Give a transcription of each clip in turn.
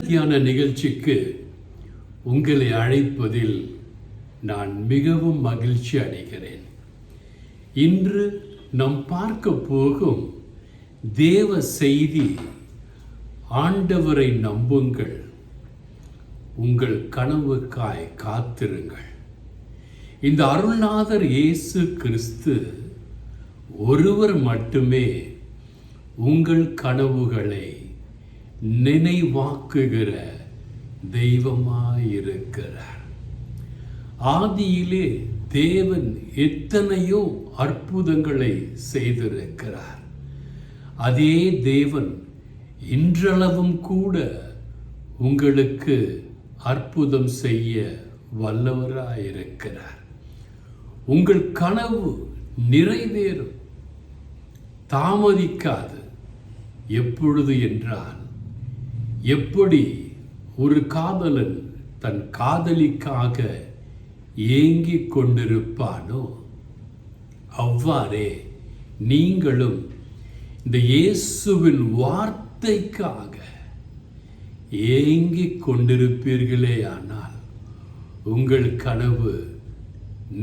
தியான நிகழ்ச்சிக்கு உங்களை அழைப்பதில் நான் மிகவும் மகிழ்ச்சி அடைகிறேன். இன்று நாம் பார்க்க போகும் தேவ செய்தி, ஆண்டவரை நம்புங்கள், உங்கள் கனவுக்காய் காத்திருங்கள். இந்த அருள்நாதர் இயேசு கிறிஸ்து ஒருவர் மட்டுமே உங்கள் கனவுகளை நினைவாக்குகிற தெய்வமாயிருக்கிறார். ஆதியிலே தேவன் எத்தனையோ அற்புதங்களை செய்திருக்கிறார். அதே தேவன் இன்றளவும் கூட உங்களுக்கு அற்புதம் செய்ய வல்லவராயிருக்கிறார். உங்கள் கனவு நிறைவேறும், தாமதிக்காது. எப்பொழுது என்றால், எப்படி ஒரு காதலன் தன் காதலிக்காக ஏங்கிக் கொண்டிருப்பானோ அவ்வாறே நீங்களும் இந்த இயேசுவின் வார்த்தைக்காக ஏங்கிக் கொண்டிருப்பீர்களே ஆனால் உங்கள் கனவு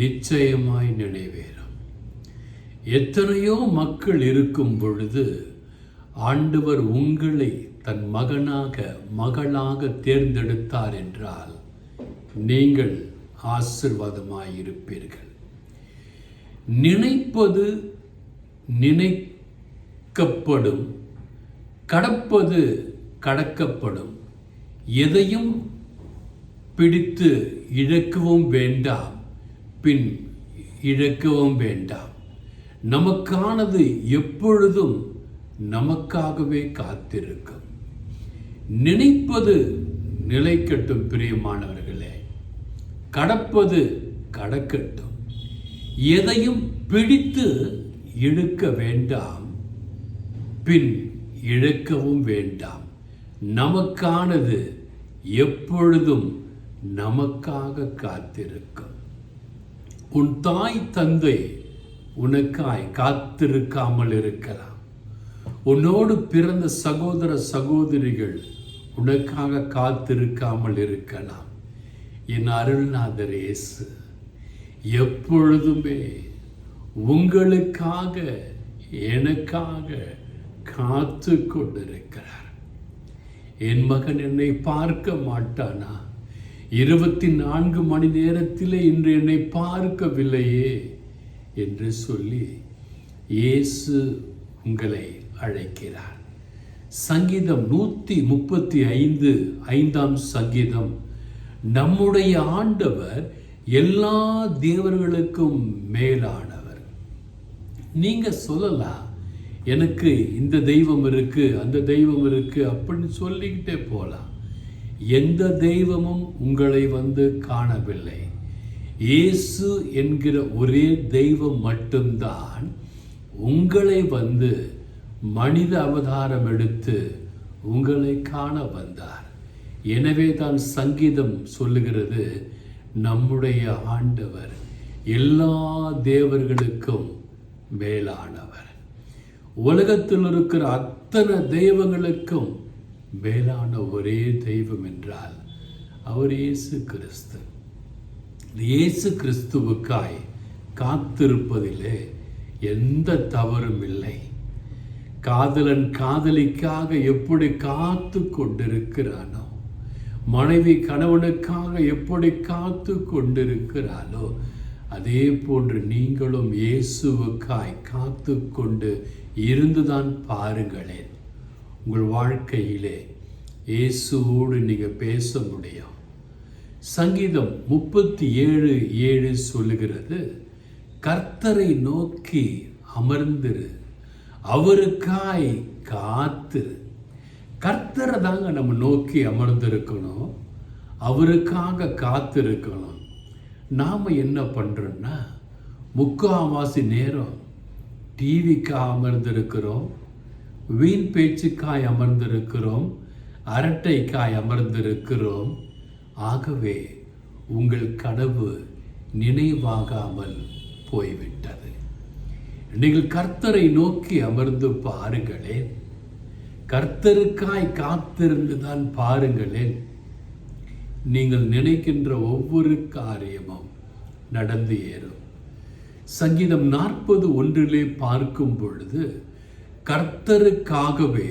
நிச்சயமாய் நிறைவேறும். எத்தனையோ மக்கள் இருக்கும் பொழுது ஆண்டவர் உங்களை தன் மகனாக மகளாக தேர்ந்தெடுத்தார் என்றால் நீங்கள் ஆசீர்வாதமாயிருப்பீர்கள். நினைப்பது நினைக்கப்படும், கடப்பது கடக்கப்படும். எதையும் பிடித்து இழக்கவும் வேண்டாம், பின் இழக்கவும் வேண்டாம். நமக்கானது எப்பொழுதும் நமக்காகவே காத்திருக்கும். நினைப்பது நிலைக்கட்டும் பிரியமானவர்களே, கடப்பது கடக்கட்டும். எதையும் பிடித்து இழுக்க வேண்டாம், பின் இழக்கவும் வேண்டாம். நமக்கானது எப்பொழுதும் நமக்காக காத்திருக்கும். உன் தாய் தந்தை உனக்காய் காத்திருக்காமல் இருக்கலாம். உன்னோடு பிறந்த சகோதர சகோதரிகள் உனக்காக காத்திருக்காமல் இருக்கலாம். என் அருள்நாதர் இயேசு எப்பொழுதுமே உங்களுக்காக எனக்காக காத்து கொண்டிருக்கிறார். என் மகன் என்னை பார்க்க மாட்டானா? 24 மணி நேரத்திலே இன்று என்னை பார்க்கவில்லையே என்று சொல்லி இயேசு உங்களை அழைக்கிறார். சங்கீதம் 135 5ஆம் சங்கீதம், நம்முடைய ஆண்டவர் எல்லா தேவர்களுக்கும் மேலானவர். நீங்க சொல்லலாம், எனக்கு இந்த தெய்வம் இருக்கு, அந்த தெய்வம் இருக்கு அப்படின்னு சொல்லிக்கிட்டே போலாம். எந்த தெய்வமும் உங்களை காணவில்லை. இயேசு என்கிற ஒரே தெய்வம் மட்டும்தான் உங்களை மனித அவதாரம் எடுத்து உங்களை காண வந்தார். எனவே தான் சங்கீதம் சொல்லுகிறது, நம்முடைய ஆண்டவர் எல்லா தேவர்களுக்கும் மேலானவர். உலகத்தில் இருக்கிற அத்தனை தெய்வங்களுக்கும் மேலான ஒரே தெய்வம் என்றால் அவர் இயேசு கிறிஸ்து. இயேசு கிறிஸ்துவுக்காய் காத்திருப்பதிலே எந்த தவறும் இல்லை. காதலன் காதலிக்காக எப்படி காத்து கொண்டிருக்கிறானோ, மனைவி கணவனுக்காக எப்படி காத்து கொண்டிருக்கிறாளோ, அதே போன்று நீங்களும் இயேசுவுக்காய் காத்து கொண்டு இருந்துதான் பாருங்களேன். உங்கள் வாழ்க்கையிலே இயேசுவோடு நீங்கள் பேச முடியும். சங்கீதம் 37:7 சொல்லுகிறது, கர்த்தரை நோக்கி அமர்ந்திரு, அவருக்காய் காத்து. கர்த்தரை தாங்க நம்ம நோக்கி அமர்ந்திருக்கணும், அவருக்காக காத்திருக்கணும். நாம் என்ன பண்ணுறோன்னா, முக்காவாசி நேரம் டிவிக்காக அமர்ந்திருக்கிறோம், வீண் பேச்சுக்காய் அமர்ந்திருக்கிறோம், அரட்டைக்காய் அமர்ந்திருக்கிறோம். ஆகவே உங்கள் கனவு நினைவாகாமல் போய்விட்டது. நீங்கள் கர்த்தரை நோக்கி அமர்ந்து பாருங்களேன். கர்த்தருக்காய் காத்திருந்து தான் பாருங்களேன், நீங்கள் நினைக்கின்ற ஒவ்வொரு காரியமும் நடந்து ஏறும். சங்கீதம் 40:1 பார்க்கும் பொழுது, கர்த்தருக்காகவே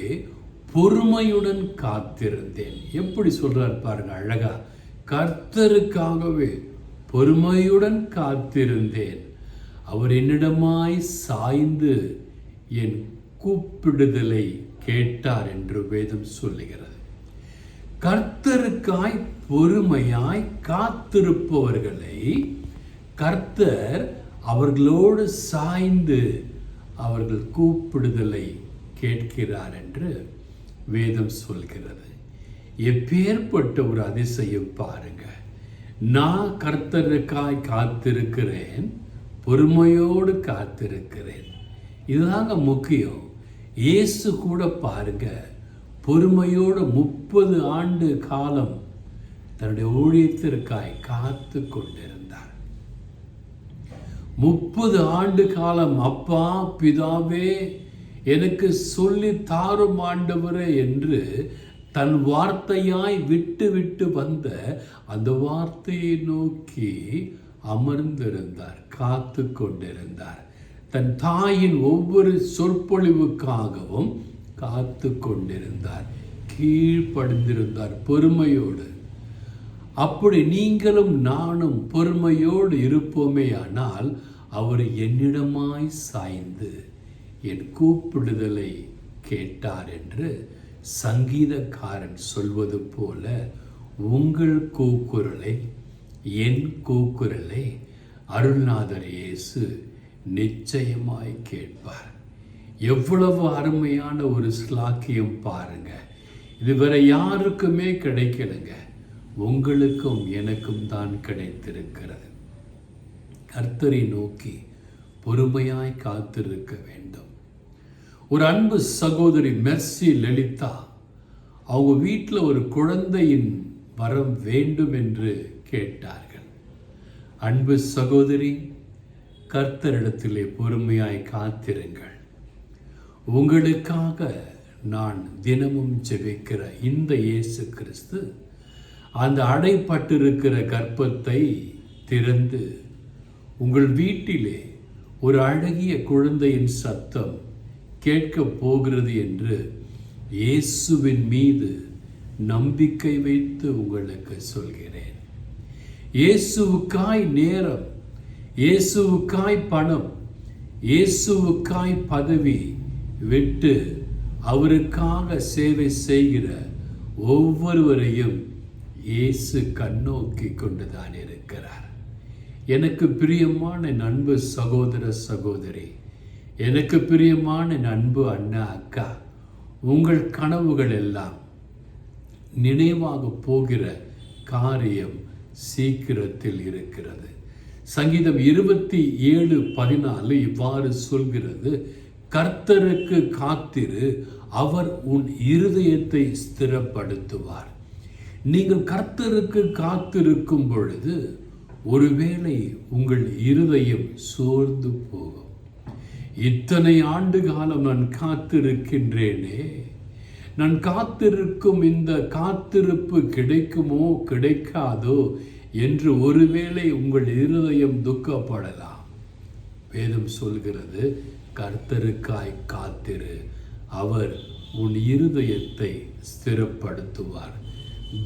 பொறுமையுடன் காத்திருந்தேன். எப்படி சொல்றார் பாருங்க அழகா, கர்த்தருக்காகவே பொறுமையுடன் காத்திருந்தேன், அவர் என்னிடமாய் சாய்ந்து என் கூப்பிடுதலை கேட்டார் என்று வேதம் சொல்லுகிறது. கர்த்தருக்காய் பொறுமையாய் காத்திருப்பவர்களை கர்த்தர் அவர்களோடு சாய்ந்து அவர்கள் கூப்பிடுதலை கேட்கிறார் என்று வேதம் சொல்கிறது. எப்பேற்பட்ட ஒரு அதிசயம் பாருங்க. நான் கர்த்தருக்காய் காத்திருக்கிறேன், பொறுமையோடு காத்திருக்கிறேன். இதுதாங்க முக்கியம். இயேசு கூட பாருங்க, பொறுமையோடு 30 ஆண்டு காலம் தன்னுடைய ஊழியத்திற்காய் காத்து கொண்டிருந்தார். 30 ஆண்டு காலம், அப்பா பிதாவே எனக்கு சொல்லி தாரும் ஆண்டவரே என்று தன் வார்த்தையாய் விட்டு விட்டு வந்த அந்த வார்த்தையை நோக்கி அமர்ந்திருந்தார், காத்து கொண்டிருந்தார். தன் தாயின் ஒவ்வொரு சொற்பொழிவுக்காகவும் காத்து கொண்டிருந்தார், கீழ்ப்படிந்திருந்தார் பொறுமையோடு. அப்படி நீங்களும் நானும் பொறுமையோடு இருப்போமே ஆனால் அவர் என்னிடமாய் சாய்ந்து என் கூப்பிடுதலை கேட்டார் என்று சங்கீதக்காரன் சொல்வது போல, உங்கள் கூக்குரலை, என் கூக்குரலை அருள்நாதர் இயேசு நிச்சயமாய் கேட்பார். எவ்வளவு அருமையான ஒரு ஸ்லாக்கியம் பாருங்க. இது வேற யாருக்குமே கிடைக்கலங்க, உங்களுக்கும் எனக்கும் தான் கிடைத்திருக்கிறது. கர்த்தரை நோக்கி பொறுமையாய் காத்திருக்க வேண்டும். ஒரு அன்பு சகோதரி மெர்சி லலிதா, அவங்க வீட்டில் ஒரு குழந்தையின் வரம் வேண்டும் என்று கேட்டார்கள். அன்பு சகோதரி, கர்த்தரிடத்திலே பொறுமையாய் காத்திருங்கள். உங்களுக்காக நான் தினமும் ஜெபிக்கிற இந்த இயேசு கிறிஸ்து அந்த அடைப்பட்டிருக்கிற கர்ப்பத்தை திறந்து உங்கள் வீட்டிலே ஒரு அழகிய குழந்தையின் சத்தம் கேட்க போகிறது என்று இயேசுவின் மீது நம்பிக்கை வைத்து உங்களுக்கு சொல்கிறேன். இயேசுவுக்காய் நேரம், இயேசுவுக்காய் பணம், இயேசுவுக்காய் பதவி விட்டு அவருக்காக சேவை செய்கிற ஒவ்வொருவரையும் இயேசு கண்ணோக்கி கொண்டுதான் இருக்கிறார். எனக்கு பிரியமான அன்பு சகோதர சகோதரி, எனக்கு பிரியமான அன்பு அண்ணா அக்கா, உங்கள் கனவுகள் எல்லாம் நினைவாக போகிற காரியம் சீக்கிரத்தில் இருக்கிறது. சங்கீதம் 27:14 இவ்வாறு சொல்கிறது, கர்த்தருக்கு காத்திரு, அவர் உன் இருதயத்தை ஸ்திரப்படுத்துவார். நீங்கள் கர்த்தருக்கு காத்திருக்கும் பொழுது ஒருவேளை உங்கள் இருதயம் சோர்ந்து போகும். இத்தனை ஆண்டு காலம் நான் காத்திருக்கின்றேனே, நான் காத்திருக்கும் இந்த காத்திருப்பு கிடைக்குமோ கிடைக்காதோ என்று ஒருவேளை உங்கள் இருதயம் துக்கப்படலாம். வேதம் சொல்கிறது, கர்த்தருக்காய் காத்திரு, அவர் உன் இருதயத்தை ஸ்திரப்படுத்துவார்.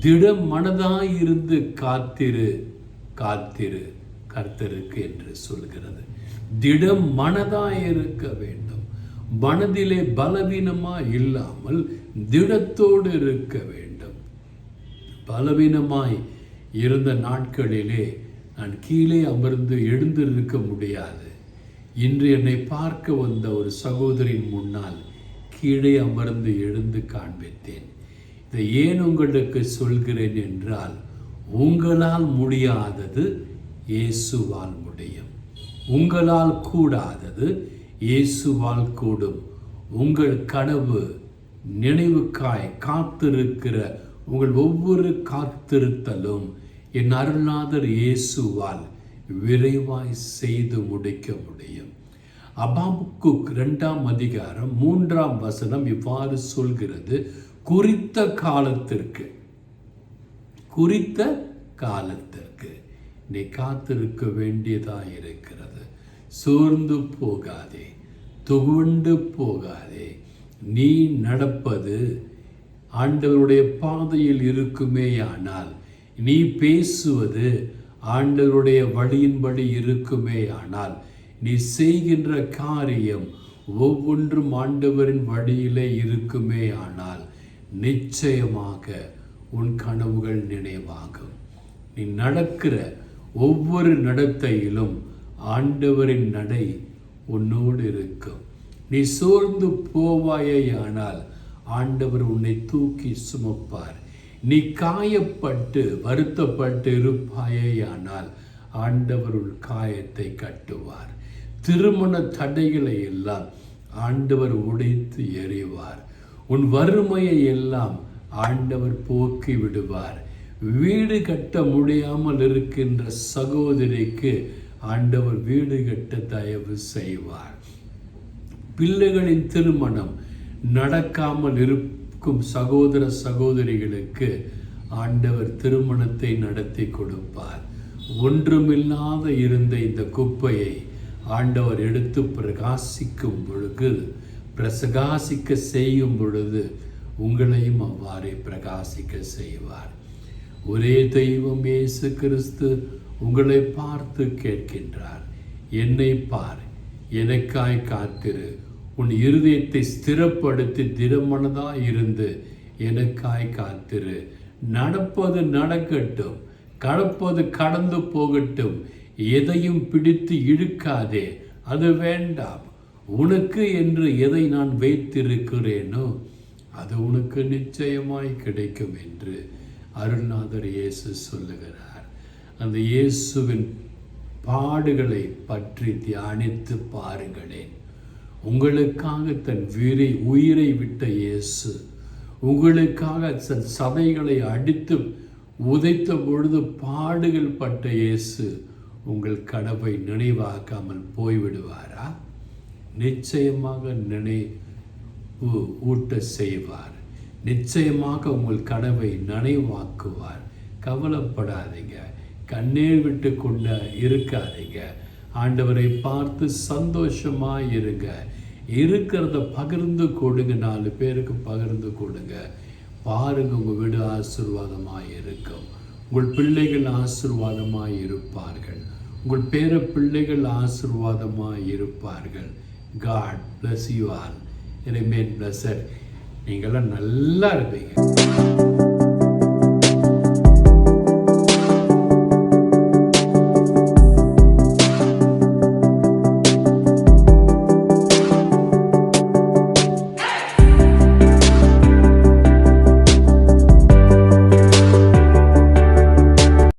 திடம் மனதாயிருந்து காத்திரு, காத்திரு கர்த்தருக்கு என்று சொல்கிறது. திடம் மனதாயிருக்க வேண்டும். மனதிலே பலவீனமாய் இல்லாமல் திடத்தோடு இருக்க வேண்டும். பலவீனமாய் இருந்த நாட்களிலே நான் கீழே அமர்ந்து எழுந்திருக்க முடியாது. இன்று என்னை பார்க்க வந்த ஒரு சகோதரின் முன்னால் கீழே அமர்ந்து எழுந்து காண்பித்தேன். இதை ஏன் உங்களுக்கு சொல்கிறேன் என்றால், உங்களால் முடியாதது இயேசுவால் முடியும். உங்களால் கூடாதது இயேசுவால் கூடும். உங்கள் கனவு நினைவுக்காய் காத்திருக்கிற உங்கள் ஒவ்வொரு காத்திருத்தலும் என் அருள்நாதர் இயேசுவால் விரைவாய் செய்து முடிக்க முடியும். அபாக்குக் 2ஆம் அதிகாரம் 3ஆம் வசனம் இவ்வாறு சொல்கிறது, குறித்த காலத்திற்கு நீ காத்திருக்க வேண்டியதாக இருக்கிறது. சோர்ந்து போகாதே, துவண்டு போகாதே. நீ நடப்பது ஆண்டவருடைய பாதையில் இருக்குமேயானால், நீ பேசுவது ஆண்டவருடைய வழியின்படி இருக்குமேயானால், நீ செய்கின்ற காரியம் ஒவ்வொன்றும் ஆண்டவரின் வழியிலே இருக்குமேயானால், நிச்சயமாக உன் கனவுகள் நினைவாகும். நீ நடக்கிற ஒவ்வொரு நடத்தையிலும் ஆண்டவரின் நடை உன்னோடு இருக்கும். நீ சோர்ந்து போவாயேயானால் ஆண்டவர் உன்னை தூக்கி சுமப்பார். நீ காயப்பட்டு வருத்தப்பட்டு இருப்பாயேயானால் ஆண்டவர் உன் காயத்தை கட்டுவார். திருமண தடைகளை எல்லாம் ஆண்டவர் உடைத்து எறிவார். உன் வறுமையை எல்லாம் ஆண்டவர் போக்கி விடுவார். வீடு கட்ட முடியாமல் இருக்கின்ற சகோதரிக்கு ஆண்டவர் வீடு கட்ட தயவு செய்வார். பிள்ளைகளின் திருமணம் நடக்காமல் இருக்கும் சகோதர சகோதரிகளுக்கு ஆண்டவர் திருமணத்தை நடத்தி கொடுப்பார். ஒன்றுமில்லாத இருந்த இந்த குப்பையை ஆண்டவர் எடுத்து பிரகாசிக்க செய்யும் பொழுது உங்களையும் அவ்வாறே பிரகாசிக்க செய்வார். ஒரே தெய்வம் இயேசு கிறிஸ்து உங்களை பார்த்து கேட்கின்றார், என்னை பார், எனக்காய் காத்திரு, உன் இருதயத்தை ஸ்திரப்படுத்தி திடமனதாய் இருந்து எனக்காய் காத்திரு. நடப்பது நடக்கட்டும், கடப்பது கடந்து போகட்டும், எதையும் பிடித்து இழுக்காதே, அது வேண்டாம். உனக்கு என்று எதை நான் வைத்திருக்கிறேனோ அது உனக்கு நிச்சயமாய் கிடைக்கும் என்று அருள்நாதர் இயேசு சொல்லுகிறார். அந்த இயேசுவின் பாடுகளை பற்றி தியானித்து பாருங்களேன். உங்களுக்காக தன் உயிரை விட்ட இயேசு, உங்களுக்காக தன் சதைகளை அடித்து உதைத்த பொழுது பாடுகள் பட்ட இயேசு உங்கள் கனவை நினைவாக்காமல் போய்விடுவாரா? நிச்சயமாக ஊட்ட செய்வார். நிச்சயமாக உங்கள் கனவை நினைவாக்குவார். கவலைப்படாதீங்க, கண்ணீர் விட்டு கொண்ட இருக்காதீங்க. ஆண்டவரை பார்த்து சந்தோஷமாக இருங்க. இருக்கிறத பகிர்ந்து கொடுங்க, 4 பேருக்கு பகிர்ந்து கொடுங்க. பாருங்க, உங்கள் வீடு ஆசீர்வாதமாக இருக்கும். உங்கள் பிள்ளைகள் ஆசீர்வாதமாக இருப்பார்கள். உங்கள் பேர பிள்ளைகள் ஆசீர்வாதமாக இருப்பார்கள். God bless you all. Remain blessed. நீங்களாம் நல்லா இருப்பீங்க.